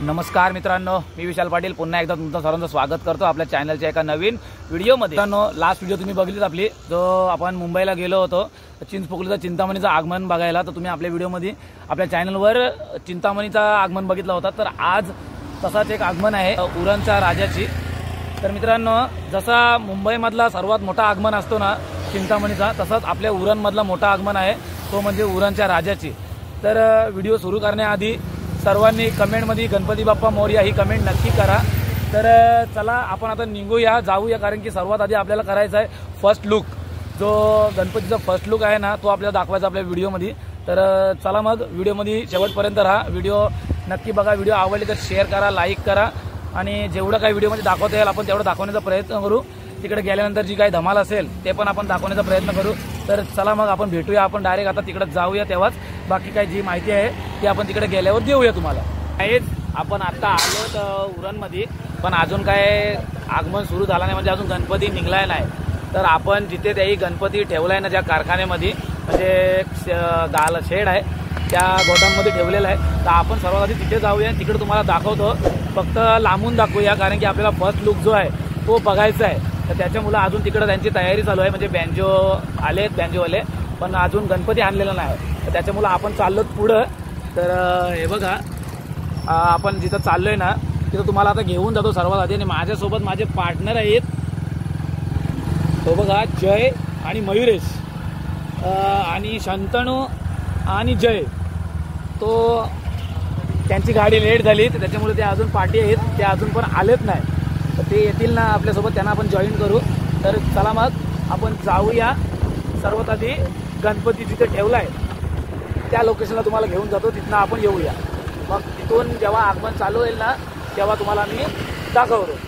नमस्कार मित्रांनो, मी विशाल पाटील पुन्हा एकदा तुमचं सर्वांचं स्वागत करतो आपल्या चॅनलच्या एका नवीन व्हिडिओमध्ये। मित्रांनो, लास्ट व्हिडिओ तुम्ही बघितलीत आपली, जो आपण मुंबईला गेलो होतो चिंचपोकलीचा चिंतामणीचं आगमन बघायला। तर तुम्ही आपल्या व्हिडिओमध्ये आपल्या चॅनलवर चिंतामणीचा आगमन बघितला होता। तर आज तसाच एक आगमन आहे उरणच्या राजाची। तर मित्रांनो, जसा मुंबईमधला सर्वात मोठा आगमन असतो ना चिंतामणीचा, तसाच आपल्या उरणमधला मोठा आगमन आहे तो म्हणजे उरणच्या राजाची। तर व्हिडिओ सुरू करण्याआधी सर्वांनी कमेंटमध्ये गणपती बाप्पा मोरया ही कमेंट नक्की करा। तर चला आपण आता निघूया, जाऊया, कारण की सर्वात आधी आपल्याला करायचा आहे फर्स्ट लुक। जो गणपतीचा फर्स्ट लुक आहे ना तो आपल्याला दाखवायचा आपल्या व्हिडिओमध्ये। तर चला मग व्हिडिओमध्ये शेवटपर्यंत राहा, व्हिडिओ नक्की बघा। व्हिडिओ आवडली तर शेअर करा, लाईक करा आणि जेवढं काही व्हिडिओमध्ये दाखवता येईल आपण तेवढं दाखवण्याचा प्रयत्न करू। तिकडे गेल्यानंतर जी काही धमाल असेल ते पण आपण दाखवण्याचा प्रयत्न करू। तर चला मग आपण भेटूया, आपण डायरेक्ट आता तिकडे जाऊया, तेव्हाच बाकी काही जी माहिती आहे ती आपण तिकडे गेल्यावर देऊया तुम्हाला। आपण आता आलो तर उरणमध्ये, पण अजून काय आगमन सुरू झाला नाही, म्हणजे अजून गणपती निघलाय नाही। तर आपण जिथे त्याही गणपती ठेवलाय ना ज्या कारखान्यामध्ये, म्हणजे गाल शेड आहे त्या गोदाममध्ये ठेवलेला आहे। तर आपण सर्वात आधी तिथे जाऊया, तिकडे तुम्हाला दाखवतो, फक्त लांबून दाखवूया कारण की आपल्याला फर्स्ट लुक जो आहे तो बघायचा आहे। तर त्याच्यामुळे अजून तिकडे त्यांची तयारी चालू आहे, म्हणजे बँजो आलेत बँजोवाले, पण अजून गणपती आणलेला नाही। तर त्याच्यामुळे आपण चाललो पुढं। तर हे बघा, आपण जिथं चाललोय ना तिथं तुम्हाला आता घेऊन जातो सर्वात आधी। आणि माझ्यासोबत माझे पार्टनर आहेत, तो बघा जय आणि मयुरेश आणि शंतनू आणि जय। तो त्यांची गाडी लेट झाली तर त्याच्यामुळे ते अजून पार्टी आहेत, ते अजून पण आलेत नाही। तर ते येतील ना आपल्यासोबत, त्यांना आपण जॉईन करू। तर चला मग आपण जाऊया, सर्वात आधी गणपती जिथे ठेवला आहे त्या लोकेशनला तुम्हाला घेऊन जातो, तिथनं आपण येऊया। मग तिथून जेव्हा आगमन चालू होईल ना तेव्हा तुम्हाला मी दाखवतो।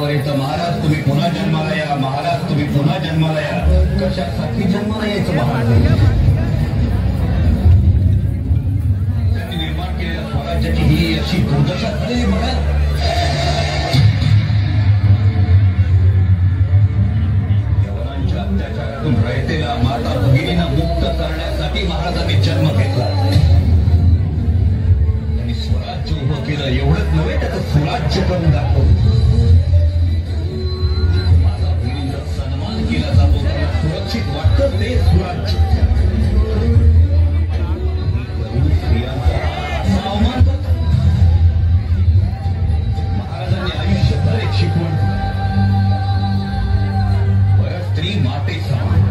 रस्त्यावर येतं महाराज तुम्ही पुन्हा जन्माला या, महाराज तुम्ही पुन्हा जन्माला या. कशासाठी जन्माला यायचं महाराज? त्यांनी निर्माण केलेल्या स्वराज्याची ही अशी दुर्दशा झालेली बघा. यवनांच्या अत्याचारातून रयतेला माता भगिनींना मुक्त करण्यासाठी महाराजांनी जन्म घेतला. स्वराज्य उभं केलं, एवढंच नव्हे त्याचं स्वराज्य करून दाखवलं. माझा बहिणींचा सन्मान केला जातो, त्यांना सुरक्षित वाटतं ते स्वराज्य. अवमान करतो. महाराजांनी आयुष्यभर एक शिकवण, परस्त्री माते समान.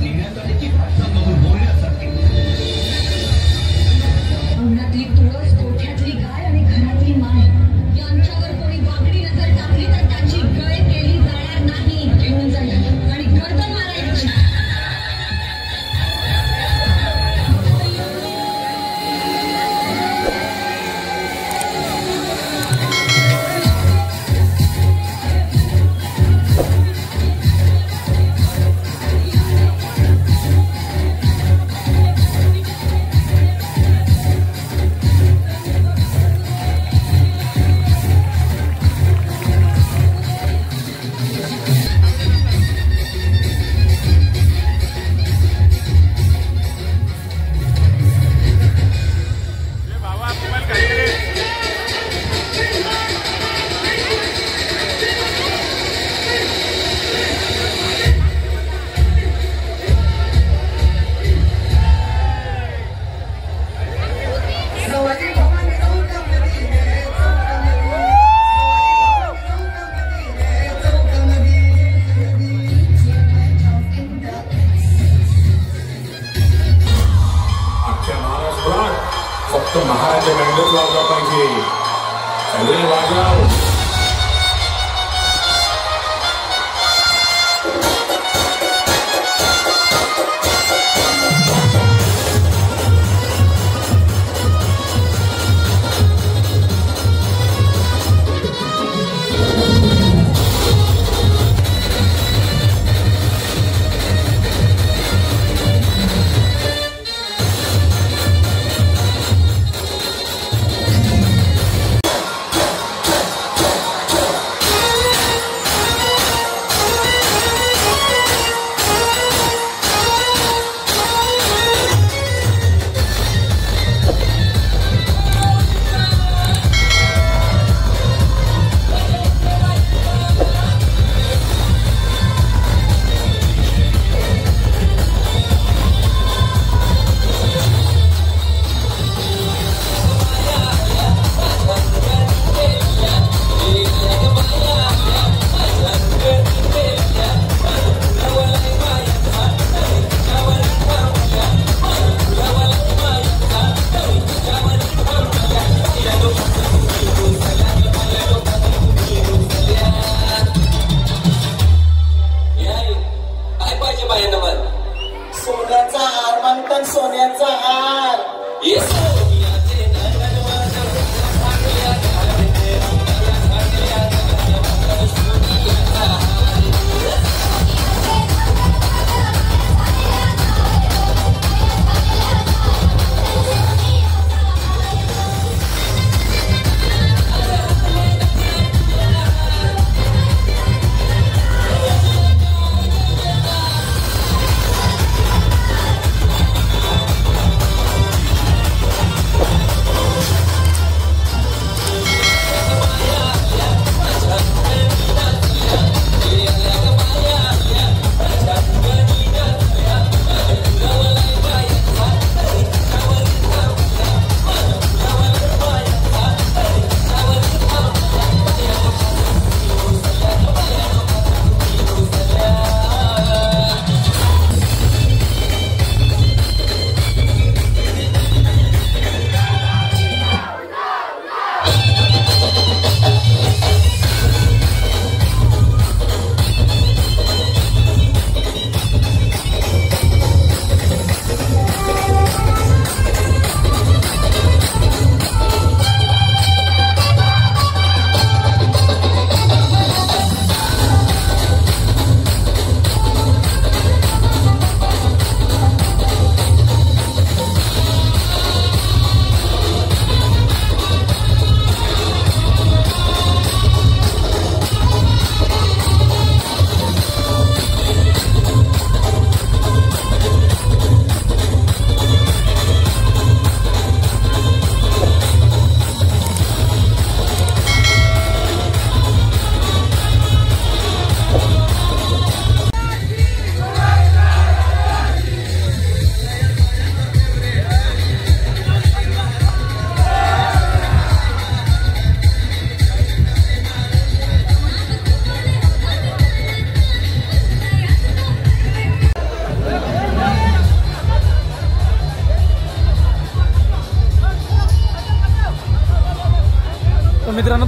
लिहिण्यासाठी की भाषणामधून बोलण्यासाठी अंगणातली तुळस कोठ्या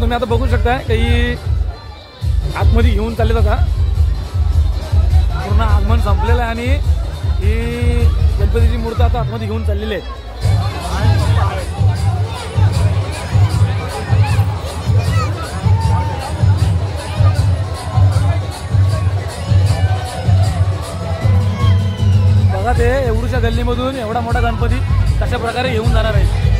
तुम्ही आता बघू शकता की आतमध्ये घेऊन चालले आता पूर्ण आगमन संपलेलं आहे आणि ही गणपतीची मूर्ती आता आतमध्ये घेऊन चाललेली आहे. बघा ते एवढ्याशा गल्लीमधून एवढा मोठा गणपती कशा प्रकारे घेऊन जाणार आहे.